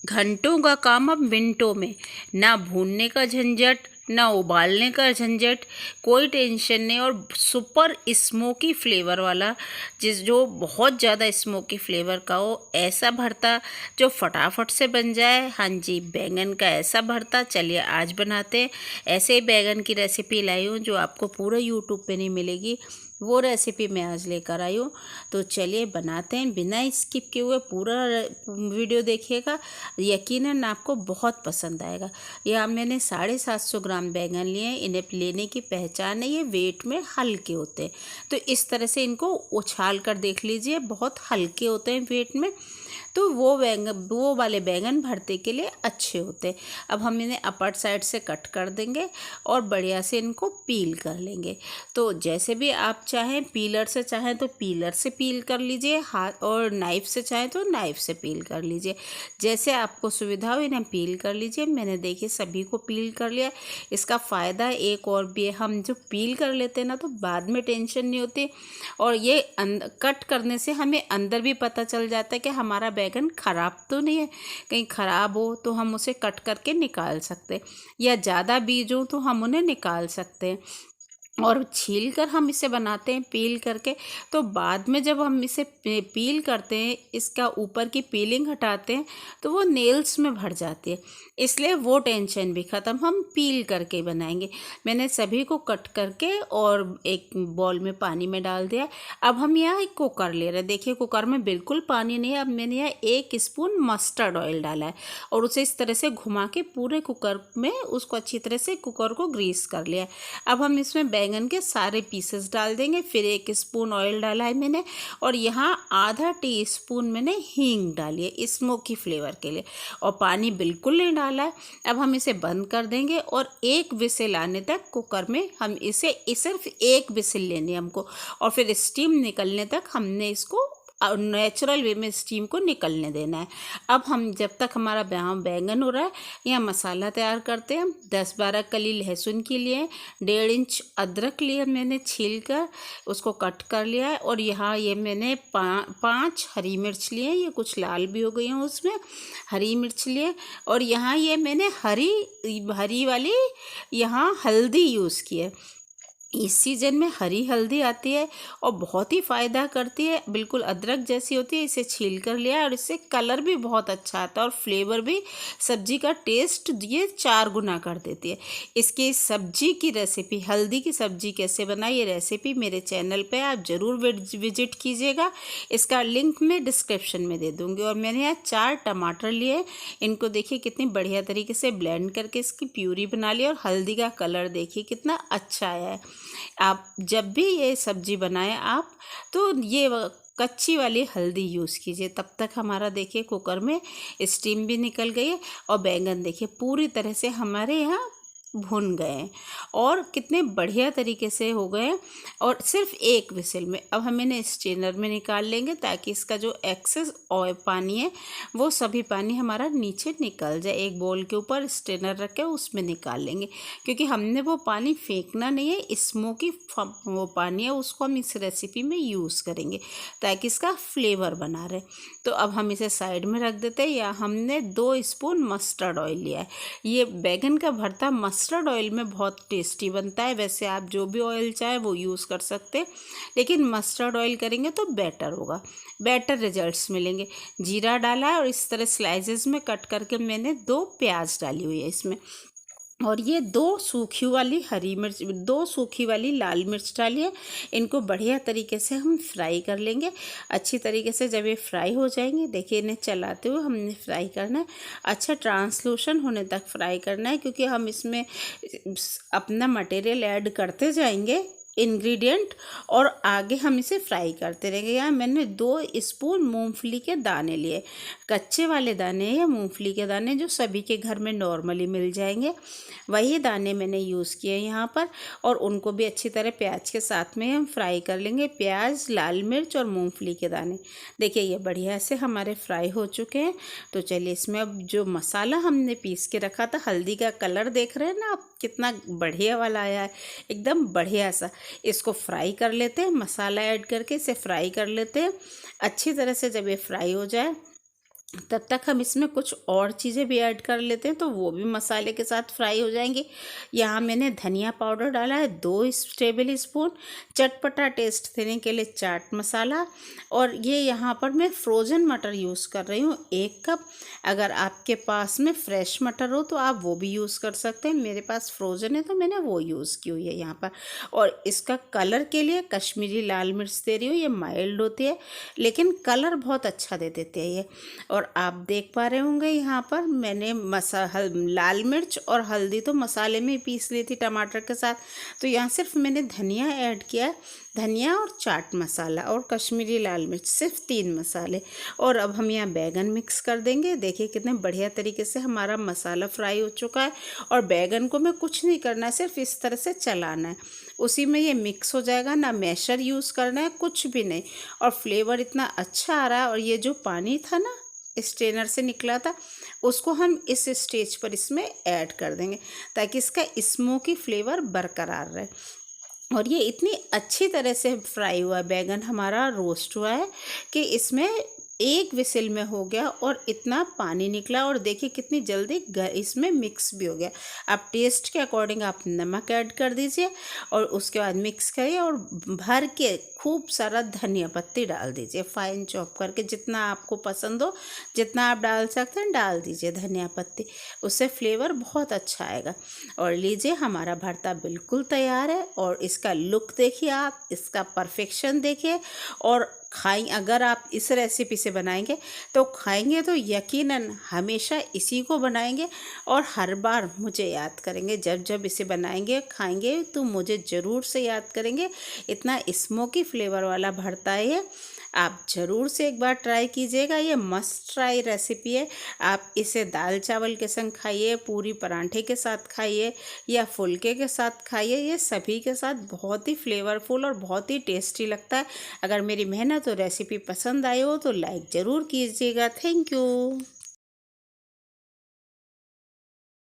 घंटों का काम अब मिनटों में। ना भूनने का झंझट, ना उबालने का झंझट, कोई टेंशन नहीं। और सुपर स्मोकी फ्लेवर वाला, जो बहुत ज़्यादा स्मोकी फ्लेवर का हो, ऐसा भरता जो फटाफट से बन जाए। हाँ जी, बैंगन का ऐसा भरता। चलिए आज बनाते हैं। ऐसे ही बैंगन की रेसिपी लाई हूँ जो आपको पूरा यूट्यूब पे नहीं मिलेगी, वो रेसिपी मैं आज लेकर आई हूँ। तो चलिए बनाते हैं, बिना स्किप किए हुए पूरा वीडियो देखिएगा, यकीनन आपको बहुत पसंद आएगा। यहाँ मैंने 750 ग्राम बैंगन लिए हैं। इन्हें लेने की पहचान है, ये वेट में हल्के होते हैं। तो इस तरह से इनको उछाल कर देख लीजिए, बहुत हल्के होते हैं वेट में। तो वो वाले बैंगन भरते के लिए अच्छे होते हैं। अब हम इन्हें अपर साइड से कट कर देंगे और बढ़िया से इनको पील कर लेंगे। तो जैसे भी आप चाहें, पीलर से चाहें तो पीलर से पील कर लीजिए, हाथ और नाइफ़ से चाहें तो नाइफ़ से पील कर लीजिए। जैसे आपको सुविधा हो इन्हें पील कर लीजिए। मैंने देखिए सभी को पील कर लिया। इसका फ़ायदा एक और भी है, हम जो पील कर लेते हैं ना तो बाद में टेंशन नहीं होती। और ये कट करने से हमें अंदर भी पता चल जाता है कि हमारा बैंगन ख़राब तो नहीं है। कहीं ख़राब हो तो हम उसे कट करके निकाल सकते हैं, या ज़्यादा बीज हो तो हम उन्हें निकाल सकते हैं। और छील कर हम इसे बनाते हैं पील करके। तो बाद में जब हम इसे पील करते हैं, इसका ऊपर की पीलिंग हटाते हैं, तो वो नेल्स में भर जाती है। इसलिए वो टेंशन भी ख़त्म, हम पील करके बनाएंगे। मैंने सभी को कट करके और एक बॉल में पानी में डाल दिया। अब हम यहाँ एक कुकर ले रहे हैं। देखिए कुकर में बिल्कुल पानी नहीं है। अब मैंने यहाँ 1 स्पून मस्टर्ड ऑयल डाला है और उसे इस तरह से घुमा के पूरे कुकर में उसको अच्छी तरह से कुकर को ग्रीस कर लिया है। अब हम इसमें बैंगन के सारे पीसेस डाल देंगे। फिर 1 स्पून ऑयल डाला है मैंने, और यहाँ आधा टीस्पून मैंने हींग डाली है स्मोकी फ्लेवर के लिए, और पानी बिल्कुल नहीं डाला है। अब हम इसे बंद कर देंगे और 1 विसिल आने तक कुकर में हम इसे सिर्फ 1 विसिल लेनी है हमको, और फिर स्टीम निकलने तक हमने इसको नेचुरल वे में स्टीम को निकलने देना है। अब हम जब तक हमारा बैंगन हो रहा है, यहाँ मसाला तैयार करते हैं। 10-12 कली लहसुन की लिए, 1.5 इंच अदरक लिया मैंने छील कर, उसको कट कर लिया है। और यहाँ ये मैंने 5 हरी मिर्च लिए, ये कुछ लाल भी हो गई हैं उसमें, हरी मिर्च लिए। और यहाँ ये मैंने हरी वाली यहाँ हल्दी यूज़ की है। इस सीज़न में हरी हल्दी आती है और बहुत ही फ़ायदा करती है, बिल्कुल अदरक जैसी होती है। इसे छील कर लिया और इससे कलर भी बहुत अच्छा आता है और फ्लेवर भी, सब्जी का टेस्ट ये 4 गुना कर देती है। इसकी सब्जी की रेसिपी, हल्दी की सब्जी कैसे बनाए, ये रेसिपी मेरे चैनल पे आप ज़रूर विजिट कीजिएगा। इसका लिंक मैं डिस्क्रिप्शन में दे दूँगी। और मैंने यहाँ 4 टमाटर लिए, इनको देखिए कितनी बढ़िया तरीके से ब्लेंड करके इसकी प्यूरी बना ली। और हल्दी का कलर देखिए कितना अच्छा आया है। आप जब भी ये सब्जी बनाएं आप, तो ये कच्ची वाली हल्दी यूज़ कीजिए। तब तक हमारा देखिए कुकर में स्टीम भी निकल गई है और बैंगन देखिए पूरी तरह से हमारे यहाँ भुन गए हैं और कितने बढ़िया तरीके से हो गए हैं, और सिर्फ 1 विसिल में। अब हम इन्हें स्ट्रेनर में निकाल लेंगे ताकि इसका जो एक्सेस ऑयल पानी है वो सभी पानी हमारा नीचे निकल जाए। एक बोल के ऊपर स्ट्रेनर रख के उसमें निकाल लेंगे, क्योंकि हमने वो पानी फेंकना नहीं है। स्मोकी वो पानी है, उसको हम इस रेसिपी में यूज़ करेंगे ताकि इसका फ्लेवर बना रहे। तो अब हम इसे साइड में रख देते हैं। या हमने 2 स्पून मस्टर्ड ऑयल लिया है। ये बैगन का भरता मस्टर्ड ऑयल में बहुत टेस्टी बनता है। वैसे आप जो भी ऑयल चाहे वो यूज़ कर सकते हैं, लेकिन मस्टर्ड ऑयल करेंगे तो बेटर होगा, बेटर रिजल्ट्स मिलेंगे। जीरा डाला है और इस तरह स्लाइसेस में कट करके मैंने 2 प्याज डाली हुई है इसमें। और ये 2 सूखी वाली हरी मिर्च, 2 सूखी वाली लाल मिर्च डाली है। इनको बढ़िया तरीके से हम फ्राई कर लेंगे अच्छी तरीके से। जब ये फ्राई हो जाएंगे, देखिए इन्हें चलाते हुए हमने फ्राई करना है, अच्छा ट्रांसलूशन होने तक फ्राई करना है, क्योंकि हम इसमें अपना मटेरियल ऐड करते जाएंगे इंग्रेडिएंट, और आगे हम इसे फ्राई करते रहेंगे। यहाँ मैंने 2 स्पून मूंगफली के दाने लिए, कच्चे वाले दाने या मूंगफली के दाने जो सभी के घर में नॉर्मली मिल जाएंगे, वही दाने मैंने यूज़ किए यहाँ पर। और उनको भी अच्छी तरह प्याज के साथ में हम फ्राई कर लेंगे। प्याज, लाल मिर्च और मूंगफली के दाने देखिए ये बढ़िया से हमारे फ्राई हो चुके हैं। तो चलिए इसमें अब जो मसाला हमने पीस के रखा था, हल्दी का कलर देख रहे हैं ना आप कितना बढ़िया वाला आया है, एकदम बढ़िया सा। इसको फ्राई कर लेते हैं, मसाला ऐड करके इसे फ्राई कर लेते हैं अच्छी तरह से। जब ये फ्राई हो जाए तब तक हम इसमें कुछ और चीज़ें भी ऐड कर लेते हैं, तो वो भी मसाले के साथ फ्राई हो जाएंगी। यहाँ मैंने धनिया पाउडर डाला है 2 टेबल स्पून, चटपटा टेस्ट देने के लिए चाट मसाला, और ये यहाँ पर मैं फ्रोज़न मटर यूज़ कर रही हूँ 1 कप। अगर आपके पास में फ्रेश मटर हो तो आप वो भी यूज़ कर सकते हैं, मेरे पास फ्रोज़न है तो मैंने वो यूज़ की हुई है यहाँ पर। और इसका कलर के लिए कश्मीरी लाल मिर्च दे रही हूँ, ये माइल्ड होती है लेकिन कलर बहुत अच्छा दे देते हैं ये। और आप देख पा रहे होंगे यहाँ पर मैंने लाल मिर्च और हल्दी तो मसाले में पीस ली थी टमाटर के साथ, तो यहाँ सिर्फ मैंने धनिया ऐड किया है, धनिया और चाट मसाला और कश्मीरी लाल मिर्च, सिर्फ 3 मसाले। और अब हम यहाँ बैगन मिक्स कर देंगे। देखिए कितने बढ़िया तरीके से हमारा मसाला फ्राई हो चुका है, और बैगन को मैं कुछ नहीं करना है, सिर्फ इस तरह से चलाना है, उसी में ये मिक्स हो जाएगा, ना मैशर यूज़ करना है, कुछ भी नहीं। और फ्लेवर इतना अच्छा आ रहा है, और ये जो पानी था ना स्ट्रेनर से निकला था, उसको हम इस स्टेज पर इसमें ऐड कर देंगे ताकि इसका स्मोकी फ्लेवर बरकरार रहे। और ये इतनी अच्छी तरह से फ्राई हुआ बैगन हमारा रोस्ट हुआ है कि इसमें 1 विसिल में हो गया, और इतना पानी निकला, और देखिए कितनी जल्दी इसमें मिक्स भी हो गया। आप टेस्ट के अकॉर्डिंग आप नमक ऐड कर दीजिए, और उसके बाद मिक्स करिए, और भर के खूब सारा धनिया पत्ती डाल दीजिए फाइन चॉप करके, जितना आपको पसंद हो, जितना आप डाल सकते हैं डाल दीजिए धनिया पत्ती, उससे फ्लेवर बहुत अच्छा आएगा। और लीजिए हमारा भरता बिल्कुल तैयार है, और इसका लुक देखिए आप, इसका परफेक्शन देखिए, और अगर आप इस रेसिपी से बनाएंगे तो खाएंगे तो यकीनन हमेशा इसी को बनाएंगे, और हर बार मुझे याद करेंगे, जब जब इसे बनाएंगे खाएंगे तो मुझे ज़रूर से याद करेंगे। इतना स्मोकी फ्लेवर वाला भरता है ये, आप ज़रूर से एक बार ट्राई कीजिएगा, ये मस्ट ट्राई रेसिपी है। आप इसे दाल चावल के संग खाइए, पूरी पराठे के साथ खाइए, या फुलके के साथ खाइए, ये सभी के साथ बहुत ही फ्लेवरफुल और बहुत ही टेस्टी लगता है। अगर मेरी मेहनत और रेसिपी पसंद आई हो तो लाइक ज़रूर कीजिएगा। Thank you.